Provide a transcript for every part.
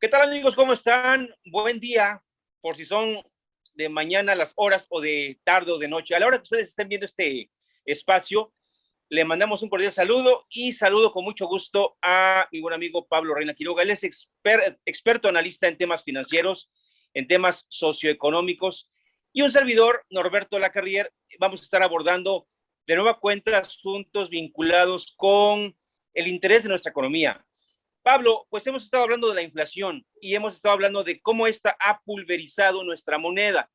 ¿Qué tal, amigos? ¿Cómo están? Buen día, por si son de mañana las horas o de tarde o de noche. A la hora que ustedes estén viendo este espacio, le mandamos un cordial saludo y saludo con mucho gusto a mi buen amigo Pablo Reina Quiroga. Él es experto analista en temas financieros, en temas socioeconómicos, y un servidor, Norberto Lacarrier. Vamos a estar abordando de nueva cuenta asuntos vinculados con el interés de nuestra economía. Pablo, pues hemos estado hablando de la inflación y hemos estado hablando de cómo esta ha pulverizado nuestra moneda.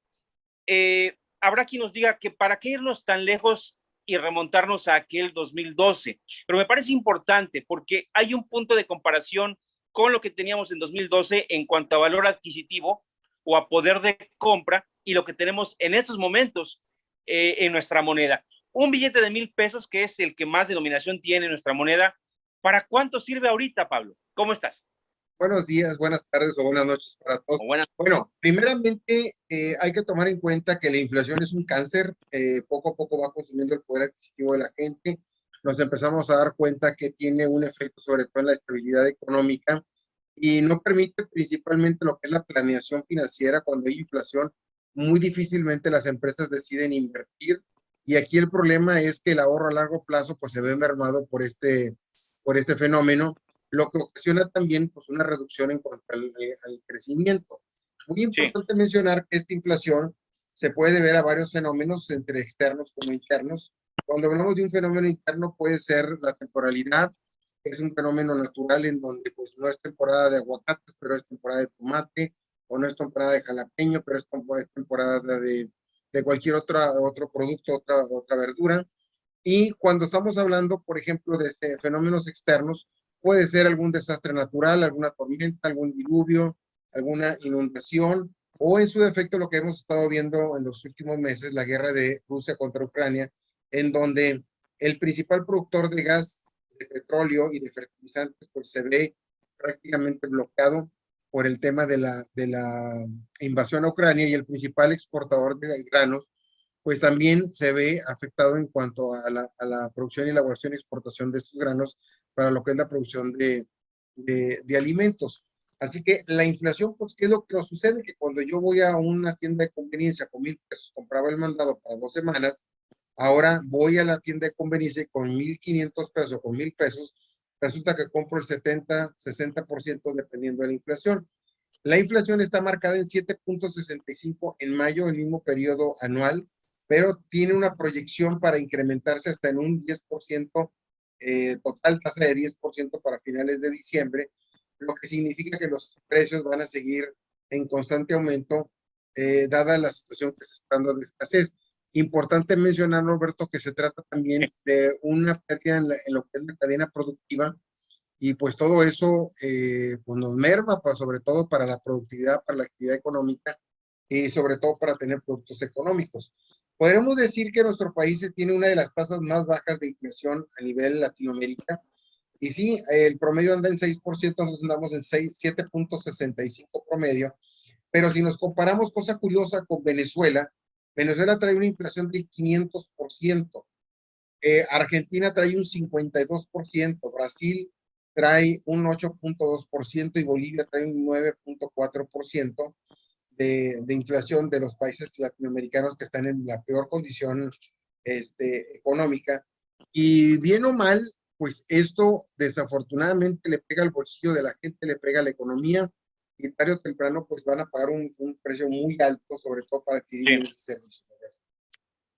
Habrá quien nos diga que para qué irnos tan lejos y remontarnos a aquel 2012, pero me parece importante porque hay un punto de comparación con lo que teníamos en 2012 en cuanto a valor adquisitivo o a poder de compra y lo que tenemos en estos momentos en nuestra moneda. Un billete de 1,000 pesos, que es el que más denominación tiene nuestra moneda, ¿para cuánto sirve ahorita, Pablo? ¿Cómo estás? Buenos días, buenas tardes o buenas noches para todos. O buenas. Bueno, primeramente hay que tomar en cuenta que la inflación es un cáncer, poco a poco va consumiendo el poder adquisitivo de la gente. Nos empezamos a dar cuenta que tiene un efecto sobre todo en la estabilidad económica y no permite principalmente lo que es la planeación financiera. Cuando hay inflación, muy difícilmente las empresas deciden invertir, y aquí el problema es que el ahorro a largo plazo pues se ve mermado por este fenómeno, lo que ocasiona también pues, una reducción en cuanto al crecimiento. Muy Sí, importante mencionar que esta inflación se puede ver a varios fenómenos, entre externos como internos. Cuando hablamos de un fenómeno interno, puede ser la temporalidad, que es un fenómeno natural en donde pues, no es temporada de aguacates, pero es temporada de tomate, o no es temporada de jalapeño, pero es temporada de cualquier otro producto, otra verdura. Y cuando estamos hablando, por ejemplo, de fenómenos externos, puede ser algún desastre natural, alguna tormenta, algún diluvio, alguna inundación, o en su defecto lo que hemos estado viendo en los últimos meses, la guerra de Rusia contra Ucrania, en donde el principal productor de gas, de petróleo y de fertilizantes, pues se ve prácticamente bloqueado por el tema de la invasión a Ucrania, y el principal exportador de granos pues también se ve afectado en cuanto a la producción y elaboración y exportación de estos granos para lo que es la producción de alimentos. Así que la inflación, pues, ¿qué es lo que nos sucede? Que cuando yo voy a una tienda de conveniencia con 1,000 pesos, compraba el mandado para 2 semanas, ahora voy a la tienda de conveniencia y con 1,500 pesos, con 1,000 pesos, resulta que compro el 70, 60% dependiendo de la inflación. La inflación está marcada en 7,65 en mayo, el mismo periodo anual, pero tiene una proyección para incrementarse hasta en un 10%, total tasa de 10% para finales de diciembre, lo que significa que los precios van a seguir en constante aumento, dada la situación que se está dando de escasez. Importante mencionar, Roberto, que se trata también de una pérdida en lo que es la cadena productiva, y pues todo eso pues nos merma, pues, sobre todo para la productividad, para la actividad económica y sobre todo para tener productos económicos. Podríamos decir que nuestro país tiene una de las tasas más bajas de inflación a nivel Latinoamérica, y sí, el promedio anda en 6%, nosotros andamos en 7,65 promedio, pero si nos comparamos, cosa curiosa, con Venezuela, Venezuela trae una inflación del 500%. Argentina trae un 52%, Brasil trae un 8,2% y Bolivia trae un 9,4% de inflación, de los países latinoamericanos que están en la peor condición económica. Y bien o mal, pues esto desafortunadamente le pega al bolsillo de la gente, le pega a la economía, y tarde o temprano pues van a pagar un precio muy alto, sobre todo para adquirir sí. bienes y servicios.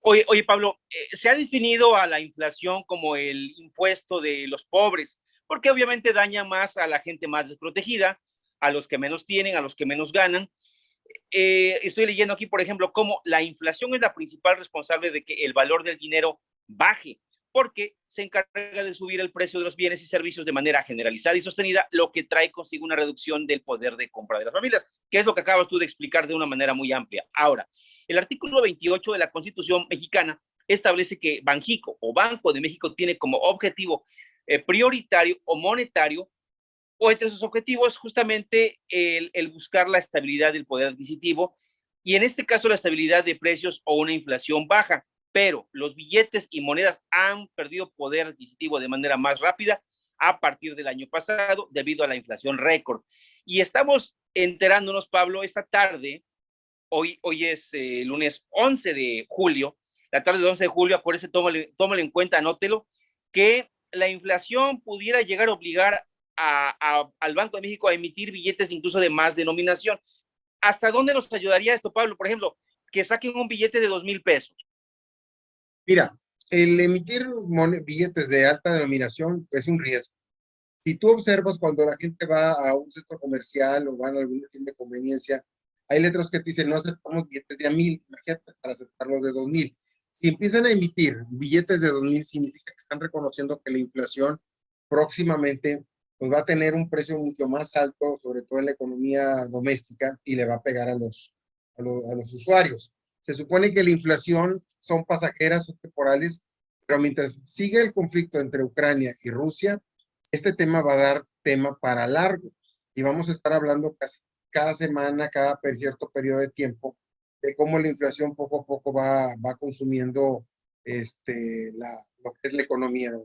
Oye, Pablo, se ha definido a la inflación como el impuesto de los pobres, porque obviamente daña más a la gente más desprotegida, a los que menos tienen, a los que menos ganan. Estoy leyendo aquí, por ejemplo, cómo la inflación es la principal responsable de que el valor del dinero baje, porque se encarga de subir el precio de los bienes y servicios de manera generalizada y sostenida, lo que trae consigo una reducción del poder de compra de las familias, que es lo que acabas tú de explicar de una manera muy amplia. Ahora, el artículo 28 de la Constitución mexicana establece que Banjico o Banco de México tiene como objetivo prioritario o monetario, o entre sus objetivos justamente el buscar la estabilidad del poder adquisitivo, y en este caso la estabilidad de precios o una inflación baja. Pero los billetes y monedas han perdido poder adquisitivo de manera más rápida a partir del año pasado debido a la inflación récord. Y estamos enterándonos, Pablo, esta tarde, hoy es lunes 11 de julio, la tarde del 11 de julio, por eso tómalo en cuenta, anótelo, que la inflación pudiera llegar a obligar al Banco de México a emitir billetes incluso de más denominación. ¿Hasta dónde nos ayudaría esto, Pablo? Por ejemplo, que saquen un billete de 2,000 pesos. Mira, el emitir billetes de alta denominación es un riesgo. Si tú observas cuando la gente va a un centro comercial o van a alguna tienda de conveniencia, hay letras que te dicen no aceptamos billetes de a 1,000, imagínate para aceptar los de 2,000. Si empiezan a emitir billetes de 2,000, significa que están reconociendo que la inflación próximamente pues, va a tener un precio mucho más alto, sobre todo en la economía doméstica, y le va a pegar a los usuarios. Se supone que la inflación son pasajeras, son temporales, pero mientras sigue el conflicto entre Ucrania y Rusia, este tema va a dar tema para largo y vamos a estar hablando casi cada semana, cada cierto periodo de tiempo, de cómo la inflación poco a poco va consumiendo lo que es la economía, ¿no?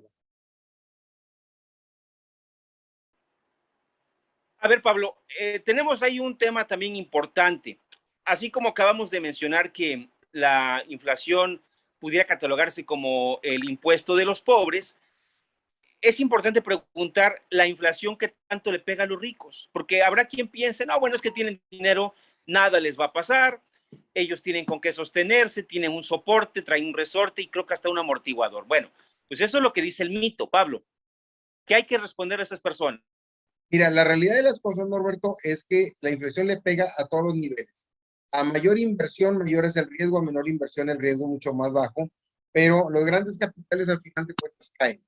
A ver, Pablo, tenemos ahí un tema también importante. Así como acabamos de mencionar que la inflación pudiera catalogarse como el impuesto de los pobres, es importante preguntar la inflación que tanto le pega a los ricos, porque habrá quien piense, no, bueno, es que tienen dinero, nada les va a pasar, ellos tienen con qué sostenerse, tienen un soporte, traen un resorte y creo que hasta un amortiguador. Bueno, pues eso es lo que dice el mito, Pablo. ¿Qué hay que responder a esas personas? Mira, la realidad de las cosas, Norberto, es que la inflación le pega a todos los niveles. A mayor inversión, mayor es el riesgo, a menor inversión, el riesgo mucho más bajo, pero los grandes capitales al final de cuentas caen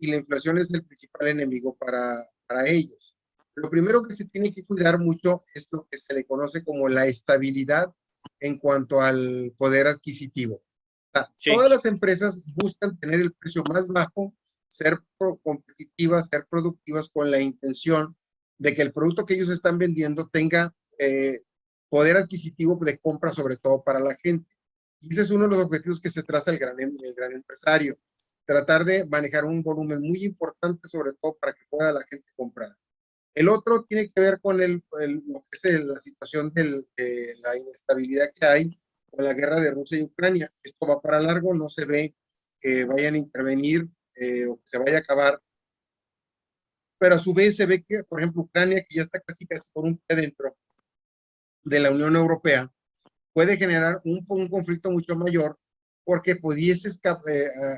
y la inflación es el principal enemigo para ellos. Lo primero que se tiene que cuidar mucho es lo que se le conoce como la estabilidad en cuanto al poder adquisitivo. O sea, Sí. todas las empresas buscan tener el precio más bajo, ser competitivas, ser productivas con la intención de que el producto que ellos están vendiendo tenga poder adquisitivo de compra, sobre todo para la gente. Y ese es uno de los objetivos que se traza el gran empresario, tratar de manejar un volumen muy importante, sobre todo para que pueda la gente comprar. El otro tiene que ver con lo que es la situación de la inestabilidad que hay con la guerra de Rusia y Ucrania. Esto va para largo, no se ve que vayan a intervenir o que se vaya a acabar, pero a su vez se ve que, por ejemplo, Ucrania, que ya está casi por un pie dentro de la Unión Europea, puede generar un conflicto mucho mayor porque pudiese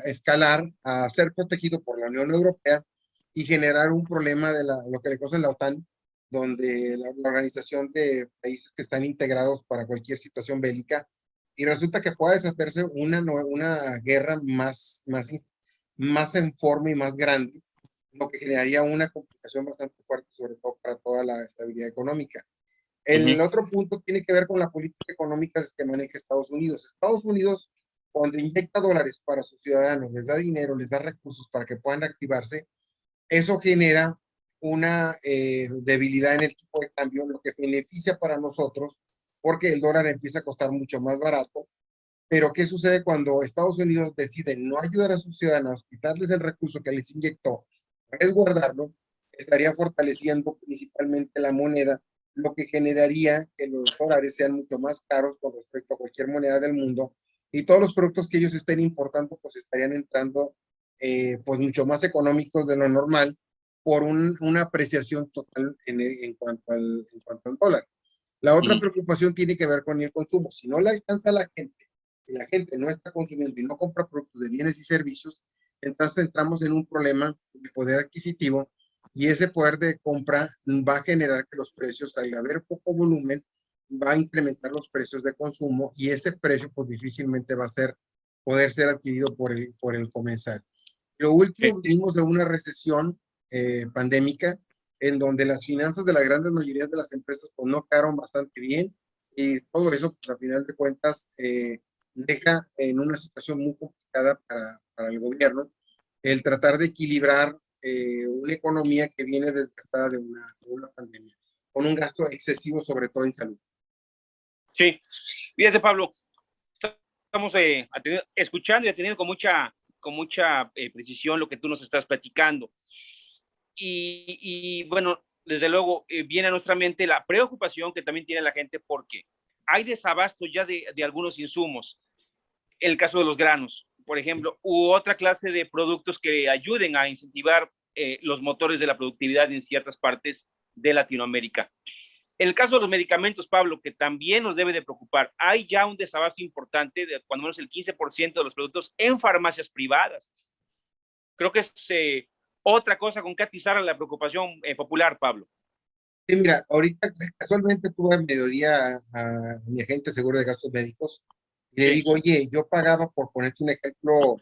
escalar a ser protegido por la Unión Europea y generar un problema de lo que le conoce la OTAN, donde la organización de países que están integrados para cualquier situación bélica, y resulta que puede desatarse una guerra más en forma y más grande, lo que generaría una complicación bastante fuerte, sobre todo para toda la estabilidad económica. El otro punto tiene que ver con la política económica que maneja Estados Unidos. Estados Unidos, cuando inyecta dólares para sus ciudadanos, les da dinero, les da recursos para que puedan activarse, eso genera una debilidad en el tipo de cambio, lo que beneficia para nosotros, porque el dólar empieza a costar mucho más barato. Pero ¿qué sucede cuando Estados Unidos decide no ayudar a sus ciudadanos, quitarles el recurso que les inyectó, resguardarlo? Estaría fortaleciendo principalmente la moneda, lo que generaría que los dólares sean mucho más caros con respecto a cualquier moneda del mundo, y todos los productos que ellos estén importando pues estarían entrando pues mucho más económicos de lo normal por una apreciación total en cuanto al dólar. La otra preocupación tiene que ver con el consumo. Si no le alcanza a la gente, y la gente no está consumiendo y no compra productos de bienes y servicios, entonces entramos en un problema de poder adquisitivo, y ese poder de compra va a generar que los precios, al haber poco volumen, va a incrementar los precios de consumo, y ese precio pues difícilmente va a poder ser adquirido por el comensal. Lo último, venimos de una recesión pandémica en donde las finanzas de la gran mayoría de las empresas pues no quedaron bastante bien, y todo eso pues a final de cuentas deja en una situación muy complicada para el gobierno el tratar de equilibrar una economía que viene desgastada de una pandemia, con un gasto excesivo, sobre todo en salud. Sí, fíjate, Pablo, estamos escuchando y atendiendo con mucha precisión lo que tú nos estás platicando. Y bueno, desde luego, viene a nuestra mente la preocupación que también tiene la gente porque hay desabasto ya de algunos insumos. El caso de los granos, por ejemplo, u otra clase de productos que ayuden a incentivar los motores de la productividad en ciertas partes de Latinoamérica. En el caso de los medicamentos, Pablo, que también nos debe de preocupar, hay ya un desabasto importante de cuando menos el 15% de los productos en farmacias privadas. Creo que es otra cosa con que atizar a la preocupación popular, Pablo. Sí, mira, ahorita casualmente tuve al mediodía a mi agente seguro de gastos médicos y le digo, oye, yo pagaba, por ponerte un ejemplo,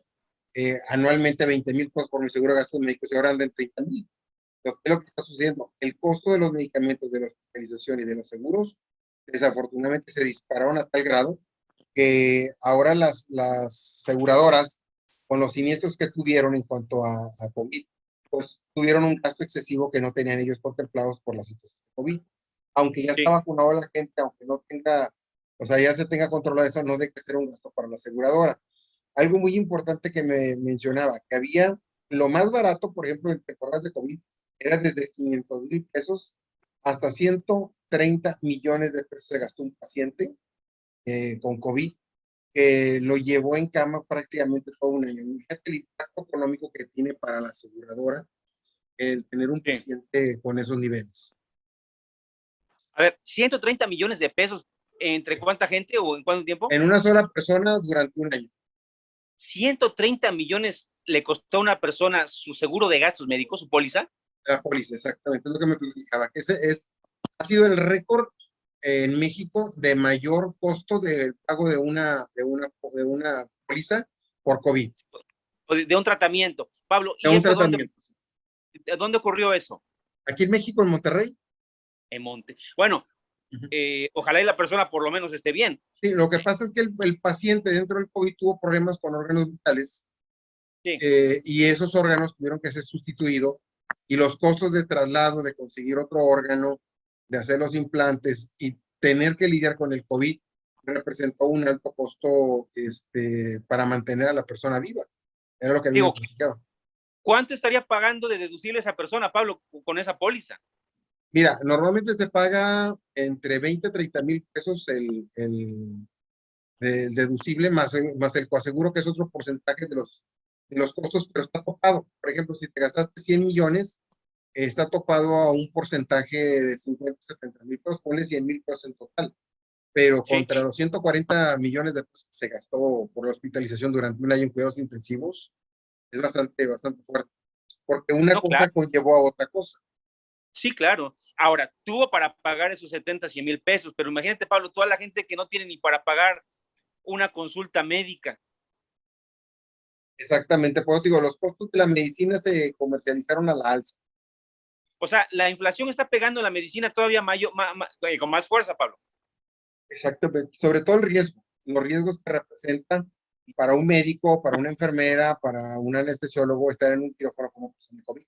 anualmente 20,000 pesos por mi seguro de gastos médicos y ahora andan en 30,000. Lo que está sucediendo, el costo de los medicamentos, de la hospitalización y de los seguros, desafortunadamente se dispararon a tal grado que ahora las aseguradoras, con los siniestros que tuvieron en cuanto a COVID, pues tuvieron un gasto excesivo que no tenían ellos contemplados por la situación de COVID. Aunque ya está vacunado la gente, aunque no tenga, o sea, ya se tenga controlado eso, no deja de ser un gasto para la aseguradora. Algo muy importante que me mencionaba, que había lo más barato, por ejemplo, en temporadas de COVID, era desde 500,000 pesos hasta 130 millones de pesos se gastó un paciente con COVID, que lo llevó en cama prácticamente todo un año. Fíjate el impacto económico que tiene para la aseguradora el tener un paciente con esos niveles. A ver, 130 millones de pesos, ¿entre cuánta gente o en cuánto tiempo? En una sola persona durante un año. 130 millones le costó a una persona su seguro de gastos médicos, su póliza. La póliza, exactamente, es lo que me platicaba, que ha sido el récord en México de mayor costo de pago de una póliza por COVID. De un tratamiento. Pablo, De ¿y un eso tratamiento. dónde ocurrió eso? Aquí en México, en Monterrey. En Monte. Bueno, ojalá y la persona por lo menos esté bien. Sí, lo que pasa es que el paciente dentro del COVID tuvo problemas con órganos vitales y esos órganos tuvieron que ser sustituidos y los costos de traslado, de conseguir otro órgano, de hacer los implantes y tener que lidiar con el COVID representó un alto costo para mantener a la persona viva. Era lo que a mí me platicaba. ¿Cuánto estaría pagando de deducible esa persona, Pablo, con esa póliza? Mira, normalmente se paga entre 20 y 30 mil pesos el deducible más el coaseguro, que es otro porcentaje de los costos, pero está topado. Por ejemplo, si te gastaste 100 millones, está topado a un porcentaje de 50, 70 mil pesos, ponle 100 mil pesos en total. Pero contra los 140 millones de pesos que se gastó por la hospitalización durante un año en cuidados intensivos, es bastante fuerte. Porque una cosa conllevó a otra cosa. Sí, claro. Ahora, tuvo para pagar esos 70, 100 mil pesos, pero imagínate, Pablo, toda la gente que no tiene ni para pagar una consulta médica. Exactamente, por eso digo, los costos de la medicina se comercializaron a la alza. O sea, la inflación está pegando a la medicina todavía con más fuerza, Pablo. Exactamente, sobre todo los riesgos que representan para un médico, para una enfermera, para un anestesiólogo estar en un quirófano como persona de COVID.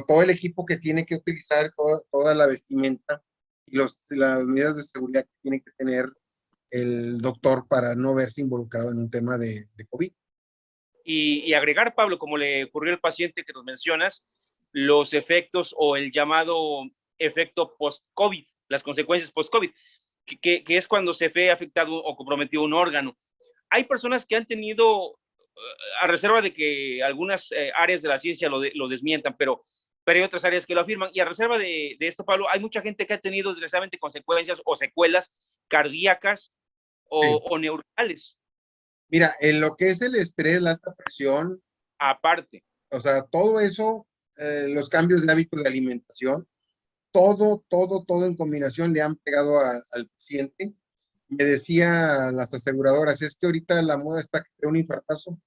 Todo el equipo que tiene que utilizar, toda la vestimenta y las medidas de seguridad que tiene que tener el doctor para no verse involucrado en un tema de COVID. Y agregar, Pablo, como le ocurrió al paciente que nos mencionas, los efectos o el llamado efecto post-COVID, las consecuencias post-COVID, que es cuando se ve afectado o comprometido un órgano. Hay personas que han tenido, a reserva de que algunas áreas de la ciencia lo desmientan, pero hay otras áreas que lo afirman. Y a reserva de esto, Pablo, hay mucha gente que ha tenido directamente consecuencias o secuelas cardíacas o neurales. Mira, en lo que es el estrés, la alta presión, aparte, o sea, todo eso, los cambios de hábitos de alimentación, todo en combinación le han pegado al paciente. Me decía las aseguradoras, es que ahorita la moda está que te dé un infartazo,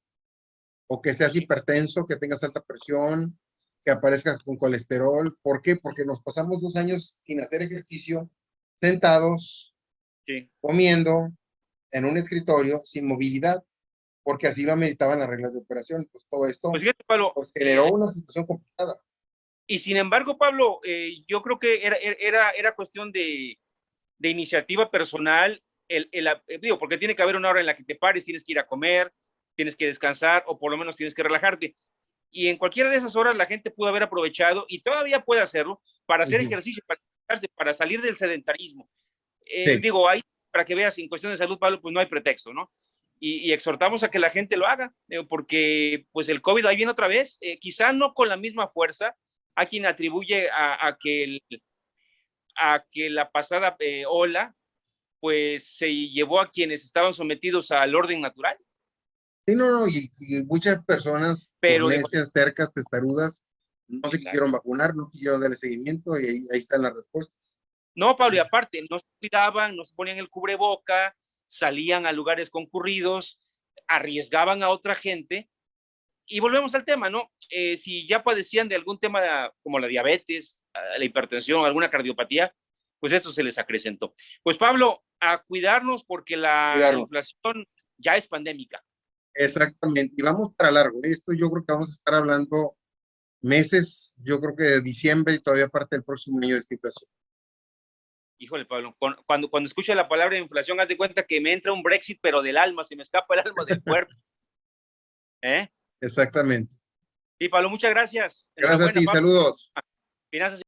o que seas hipertenso, que tengas alta presión, que aparezcas con colesterol. ¿Por qué? Porque nos pasamos 2 años sin hacer ejercicio, sentados, comiendo, en un escritorio, sin movilidad, porque así lo ameritaban las reglas de operación. Pues todo esto pues fíjate, Pablo, generó una situación complicada. Y sin embargo, Pablo, yo creo que era cuestión de iniciativa personal, digo, porque tiene que haber una hora en la que te pares, tienes que ir a comer, tienes que descansar o por lo menos tienes que relajarte. Y en cualquiera de esas horas la gente pudo haber aprovechado y todavía puede hacerlo para hacer ejercicio, para salir del sedentarismo. Sí. Digo, ahí, para que veas, en cuestión de salud, Pablo, pues no hay pretexto, ¿no? Y exhortamos a que la gente lo haga, porque pues el COVID ahí viene otra vez, quizá no con la misma fuerza. Hay quien atribuye a que la pasada ola pues se llevó a quienes estaban sometidos al orden natural. Sí, no, y muchas personas, por Pero necias, tercas, testarudas, no se quisieron vacunar, no quisieron darle seguimiento, y ahí están las respuestas. No, Pablo, y aparte, no se cuidaban, no se ponían el cubreboca, salían a lugares concurridos, arriesgaban a otra gente. Y volvemos al tema, ¿no? Si ya padecían de algún tema como la diabetes, la hipertensión, alguna cardiopatía, pues esto se les acrecentó. Pues Pablo, a cuidarnos porque la inflación ya es pandémica. Exactamente, y vamos para largo. Esto yo creo que vamos a estar hablando meses, yo creo que de diciembre y todavía parte del próximo año de esta inflación. Híjole, Pablo, cuando escucho la palabra inflación, haz de cuenta que me entra un Brexit, pero del alma, se me escapa el alma del cuerpo. Exactamente. Sí, Pablo, muchas gracias. Gracias a ti, Pablo. saludos. Finanzas